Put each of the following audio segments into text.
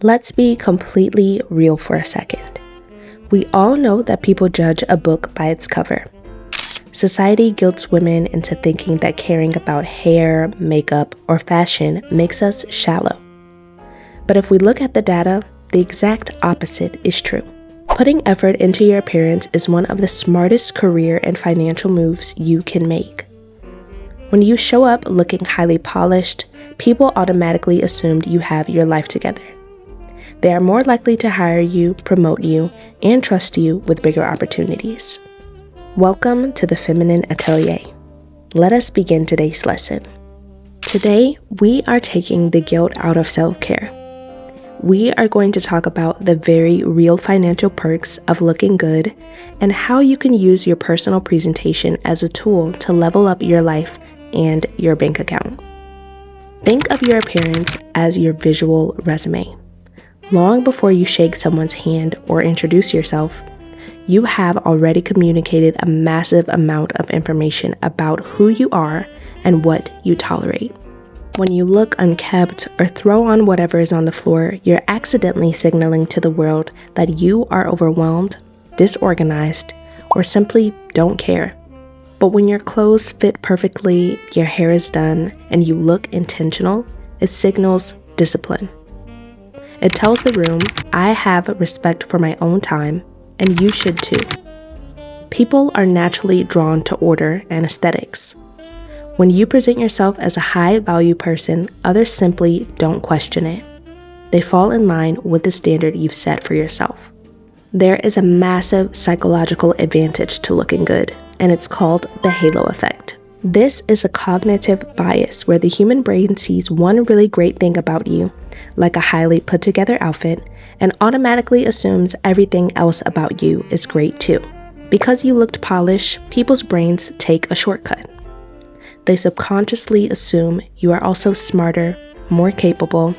Let's be completely real for a second. We all know that people judge a book by its cover. Society guilts women into thinking that caring about hair, makeup, or fashion makes us shallow. But if we look at the data, the exact opposite is true. Putting effort into your appearance is one of the smartest career and financial moves you can make. When you show up looking highly polished, people automatically assume you have your life together. They are more likely to hire you, promote you, and trust you with bigger opportunities. Welcome to the Feminine Atelier. Let us begin today's lesson. Today, we are taking the guilt out of self-care. We are going to talk about the very real financial perks of looking good and how you can use your personal presentation as a tool to level up your life and your bank account. Think of your appearance as your visual resume. Long before you shake someone's hand or introduce yourself, you have already communicated a massive amount of information about who you are and what you tolerate. When you look unkempt or throw on whatever is on the floor, you're accidentally signaling to the world that you are overwhelmed, disorganized, or simply don't care. But when your clothes fit perfectly, your hair is done, and you look intentional, it signals discipline. It tells the room, I have respect for my own time, and you should too. People are naturally drawn to order and aesthetics. When you present yourself as a high-value person, others simply don't question it. They fall in line with the standard you've set for yourself. There is a massive psychological advantage to looking good, and it's called the halo effect. This is a cognitive bias where the human brain sees one really great thing about you, like a highly put-together outfit, and automatically assumes everything else about you is great too. Because you looked polished, people's brains take a shortcut. They subconsciously assume you are also smarter, more capable,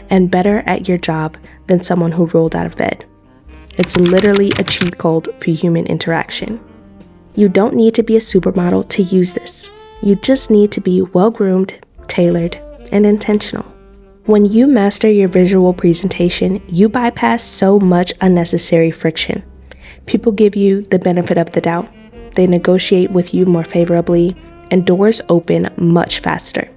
and better at your job than someone who rolled out of bed. It's literally a cheat code for human interaction. You don't need to be a supermodel to use this. You just need to be well-groomed, tailored, and intentional. When you master your visual presentation, you bypass so much unnecessary friction. People give you the benefit of the doubt. They negotiate with you more favorably, and doors open much faster.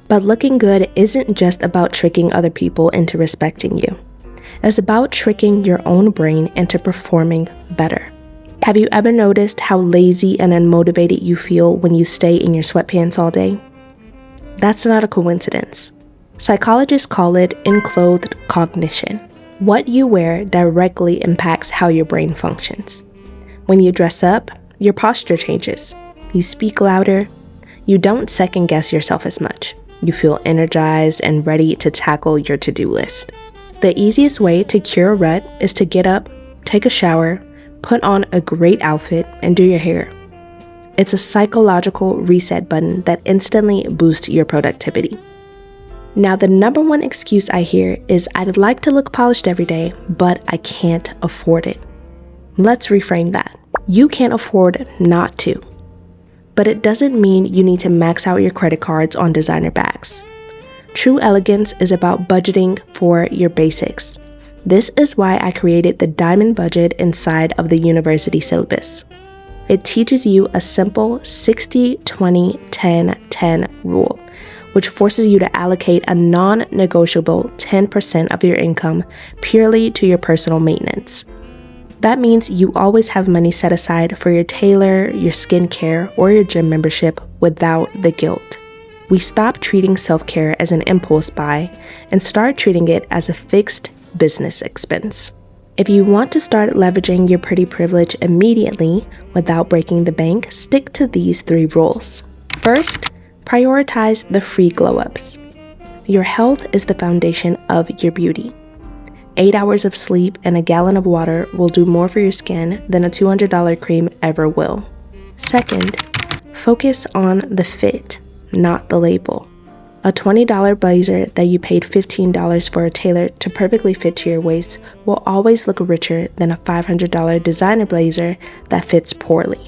But looking good isn't just about tricking other people into respecting you. It's about tricking your own brain into performing better. Have you ever noticed how lazy and unmotivated you feel when you stay in your sweatpants all day? That's not a coincidence. Psychologists call it enclothed cognition. What you wear directly impacts how your brain functions. When you dress up, your posture changes. You speak louder. You don't second-guess yourself as much. You feel energized and ready to tackle your to-do list. The easiest way to cure a rut is to get up, take a shower, put on a great outfit, and do your hair. It's a psychological reset button that instantly boosts your productivity. Now, the number one excuse I hear is I'd like to look polished every day, but I can't afford it. Let's reframe that. You can't afford not to. But it doesn't mean you need to max out your credit cards on designer bags. True elegance is about budgeting for your basics. This is why I created the diamond budget inside of the university syllabus. It teaches you a simple 60-20-10-10 rule, which forces you to allocate a non-negotiable 10% of your income purely to your personal maintenance. That means you always have money set aside for your tailor, your skincare, or your gym membership without the guilt. We stop treating self-care as an impulse buy and start treating it as a fixed business expense. If you want to start leveraging your pretty privilege immediately without breaking the bank, stick to these 3 rules. First, prioritize the free glow-ups. Your health is the foundation of your beauty. 8 hours of sleep and a gallon of water will do more for your skin than a $200 cream ever will. Second, focus on the fit, not the label. A $20 blazer that you paid $15 for a tailor to perfectly fit to your waist will always look richer than a $500 designer blazer that fits poorly.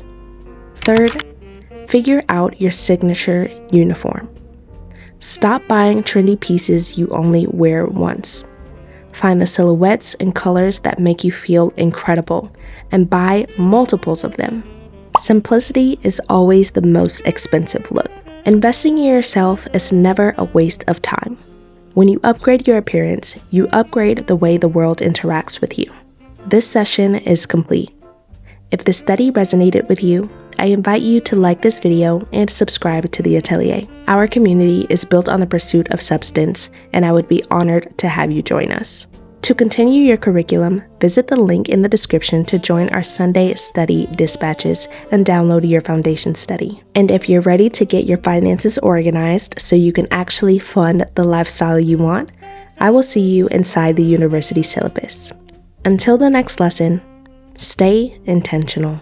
Third, figure out your signature uniform. Stop buying trendy pieces you only wear once. Find the silhouettes and colors that make you feel incredible, and buy multiples of them. Simplicity is always the most expensive look. Investing in yourself is never a waste of time. When you upgrade your appearance, you upgrade the way the world interacts with you. This session is complete. If the study resonated with you, I invite you to like this video and subscribe to the Atelier. Our community is built on the pursuit of substance, and I would be honored to have you join us. To continue your curriculum, visit the link in the description to join our Sunday study dispatches and download your foundation study. And if you're ready to get your finances organized so you can actually fund the lifestyle you want, I will see you inside the university syllabus. Until the next lesson, stay intentional.